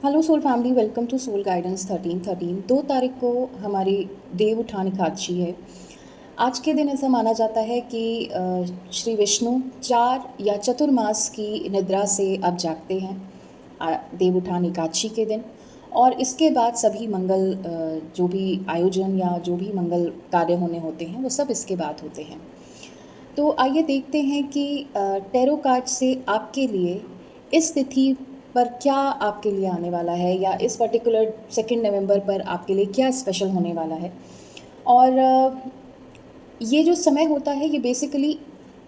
Hello soul family, welcome to soul guidance 1313। 2 तारीख को हमारी देव उठान एकादशी है। आज के दिन ऐसा माना जाता है कि श्री विष्णु 4 या चतुर्मास की निद्रा से अब जागते हैं देव उठान एकादशी के दिन। और इसके बाद सभी मंगल जो भी आयोजन या जो भी मंगल कार्य होने होते हैं वो सब इसके बाद होते हैं। तो आइए देखते हैं कि टैरो कार्ड से आपके लिए इस तिथि पर क्या आपके लिए आने वाला है, या इस पर्टिकुलर 2 नवंबर पर आपके लिए क्या स्पेशल होने वाला है। और ये जो समय होता है ये बेसिकली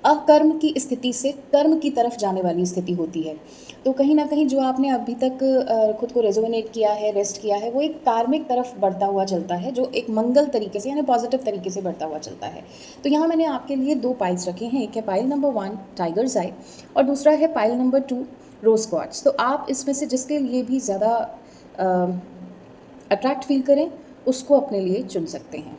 अकर्म की स्थिति से कर्म की तरफ जाने वाली स्थिति होती है। तो कहीं ना कहीं जो आपने अभी तक खुद को रेजोनेट किया है, रेस्ट किया है, वो एक कार्मिक तरफ बढ़ता हुआ चलता है, जो एक मंगल तरीके से यानी पॉजिटिव तरीके से बढ़ता हुआ चलता है। तो यहाँ मैंने आपके लिए 2 पाइल्स रखे हैं। एक है पाइल नंबर 1 टाइगर्स आई, और दूसरा है पाइल नंबर 2 रोज क्वार्ट्ज। तो आप इसमें से जिसके लिए भी ज़्यादा अट्रैक्ट फील करें उसको अपने लिए चुन सकते हैं।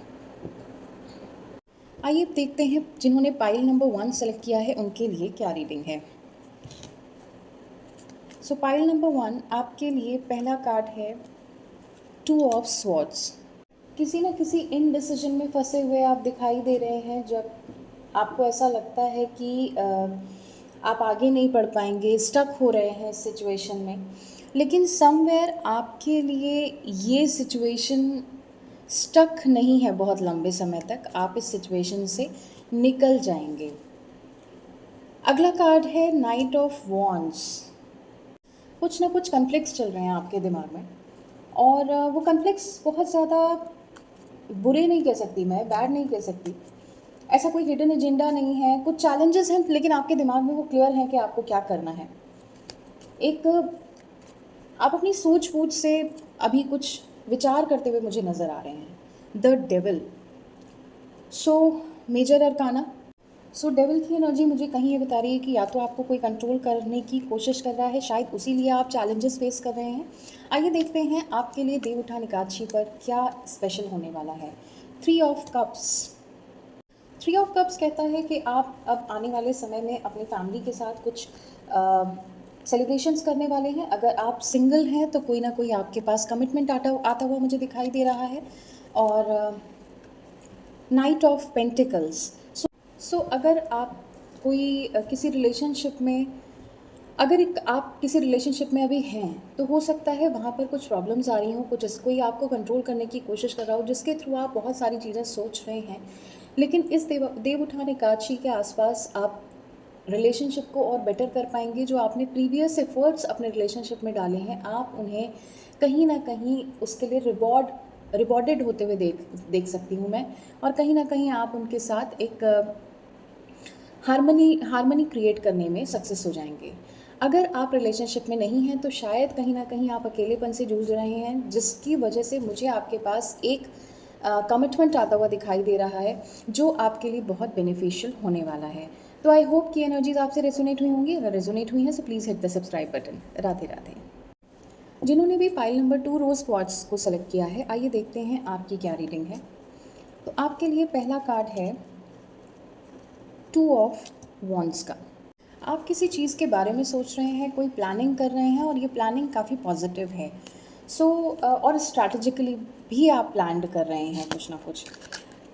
आइए देखते हैं जिन्होंने पाइल नंबर 1 सेलेक्ट किया है उनके लिए क्या रीडिंग है। सो पाइल नंबर 1 आपके लिए पहला कार्ड है 2 ऑफ स्वॉर्ड्स। किसी न किसी इनडिसीजन में फंसे हुए आप दिखाई दे रहे हैं, जब आपको ऐसा लगता है कि आप आगे नहीं बढ़ पाएंगे, स्टक हो रहे हैं इस सिचुएशन में। लेकिन समवेयर आपके लिए ये सिचुएशन स्टक नहीं है बहुत लंबे समय तक, आप इस सिचुएशन से निकल जाएंगे। अगला कार्ड है नाइट ऑफ वॉन्ड्स। कुछ ना कुछ कन्फ्लिक्ट्स चल रहे हैं आपके दिमाग में, और वो कन्फ्लिक्ट्स बहुत ज़्यादा बुरे नहीं कह सकती मैं, बैड नहीं कह सकती। ऐसा कोई हिडन एजेंडा नहीं है, कुछ चैलेंजेस हैं लेकिन आपके दिमाग में वो क्लियर है कि आपको क्या करना है। एक आप अपनी सूझबूझ से अभी कुछ विचार करते हुए मुझे नज़र आ रहे हैं। The devil. So major arcana. So devil की एनर्जी मुझे कहीं ये बता रही है कि या तो आपको कोई कंट्रोल करने की कोशिश कर रहा है, शायद उसी लिए आप चैलेंजेस फेस कर रहे हैं। आइए देखते हैं आपके लिए देव उठान एकादशी पर क्या स्पेशल होने वाला है। 3 ऑफ कप्स। 3 ऑफ कप्स कहता है कि आप अब आने वाले समय में अपनी फैमिली के साथ कुछ सेलिब्रेशंस करने वाले हैं। अगर आप सिंगल हैं तो कोई ना कोई आपके पास कमिटमेंट आता हुआ मुझे दिखाई दे रहा है। और नाइट ऑफ पेंटिकल्स। सो अगर आप कोई किसी रिलेशनशिप में, आप किसी रिलेशनशिप में अभी हैं तो हो सकता है वहाँ पर कुछ प्रॉब्लम्स आ रही हों, कोई आपको कंट्रोल करने की कोशिश कर रहा हो, जिसके थ्रू आप बहुत सारी चीज़ें सोच रहे हैं। लेकिन इस देव उठान एकादशी के आसपास आप रिलेशनशिप को और बेटर कर पाएंगे। जो आपने प्रीवियस एफर्ट्स अपने रिलेशनशिप में डाले हैं, आप उन्हें कहीं ना कहीं उसके लिए रिवॉर्डेड होते हुए देख सकती हूँ मैं। और कहीं ना कहीं आप उनके साथ एक हार्मनी क्रिएट करने में सक्सेस हो जाएंगे। अगर आप रिलेशनशिप में नहीं हैं तो शायद कहीं ना कहीं आप अकेलेपन से जूझ रहे हैं, जिसकी वजह से मुझे आपके पास एक कमिटमेंट आता हुआ दिखाई दे रहा है जो आपके लिए बहुत बेनिफिशियल होने वाला है। तो आई होप कि एनर्जीज आपसे रेजोनेट हुई होंगी। अगर रेजोनेट हुई हैं तो please hit the subscribe button. Radhe Radhe. जिन्होंने भी पाइल नंबर 2 रोज क्वार्ट्ज को सेलेक्ट किया है, आइए देखते हैं आपकी क्या रीडिंग है। तो आपके लिए पहला कार्ड है 2 ऑफ वॉन्ड्स का। आप किसी चीज़ के बारे में सोच रहे हैं, कोई प्लानिंग कर रहे हैं, और ये प्लानिंग काफ़ी पॉजिटिव है। और स्ट्रैटेजिकली भी आप प्लान कर रहे हैं कुछ ना कुछ।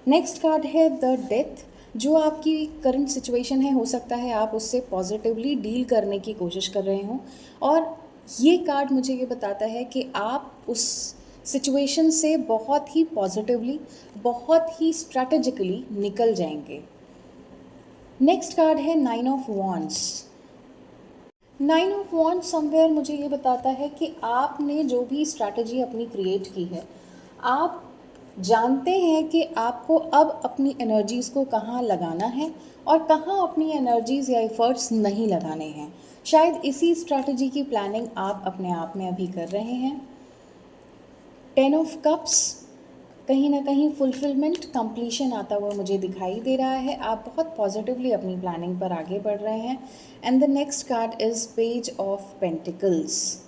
नेक्स्ट कार्ड है द डेथ। जो आपकी करंट सिचुएशन है, हो सकता है आप उससे पॉजिटिवली डील करने की कोशिश कर रहे हों, और ये कार्ड मुझे ये बताता है कि आप उस सिचुएशन से बहुत ही पॉजिटिवली, बहुत ही स्ट्रैटेजिकली निकल जाएंगे। नेक्स्ट कार्ड है 9 of wands. 9 of wands somewhere मुझे ये बताता है कि आपने जो भी स्ट्रैटेजी अपनी क्रिएट की है, आप जानते हैं कि आपको अब अपनी एनर्जीज़ को कहाँ लगाना है और कहाँ अपनी एनर्जीज़ या एफर्ट्स नहीं लगाने हैं। शायद इसी स्ट्रैटेजी की प्लानिंग आप अपने आप में अभी कर रहे हैं। 10 ऑफ कप्स। कहीं ना कहीं फुलफिलमेंट, कंप्लीशन आता हुआ मुझे दिखाई दे रहा है। आप बहुत पॉजिटिवली अपनी प्लानिंग पर आगे बढ़ रहे हैं। And the next card is page of pentacles.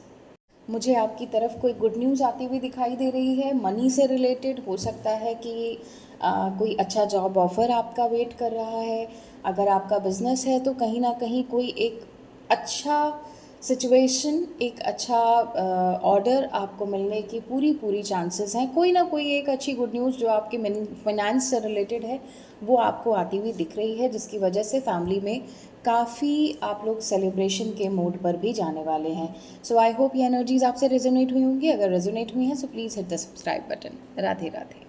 मुझे आपकी तरफ कोई गुड न्यूज़ आती हुई दिखाई दे रही है, मनी से रिलेटेड। हो सकता है कि कोई अच्छा जॉब ऑफ़र आपका वेट कर रहा है। अगर आपका बिजनेस है तो कहीं ना कहीं कोई एक अच्छा सिचुएशन एक अच्छा ऑर्डर आपको मिलने की पूरी चांसेस हैं। कोई ना कोई एक अच्छी गुड न्यूज़ जो आपके फाइनेंस से रिलेटेड है वो आपको आती हुई दिख रही है, जिसकी वजह से फैमिली में काफ़ी आप लोग सेलिब्रेशन के मोड पर भी जाने वाले हैं। सो आई होप ये एनर्जीज आपसे रेजोनेट हुई होंगी। अगर रेजोनेट हुई हैं so please hit the subscribe button. Radhe Radhe.